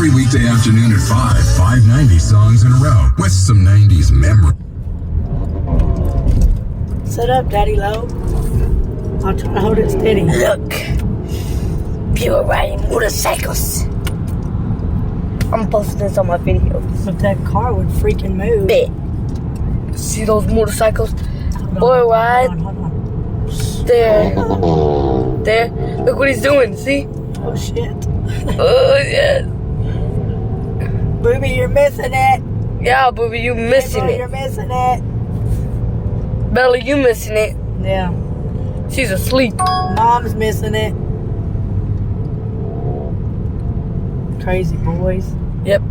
Every weekday afternoon at 5 90 songs in a row with some 90s memory. Sit up, Daddy Low. I'll try to hold it steady. Look, people riding motorcycles. I'm posting this on my videos. But that car would freaking move. Bet. See those motorcycles? Hold on, Boy, ride. Hold on. There. There. Look what he's doing, see? Oh, shit. Oh, yeah. Booby, you're missing it. Yeah, Booby, you missing April, You're it. missing it. Bella, you missing it. Yeah. She's asleep. Mom's missing it. Crazy boys. Yep.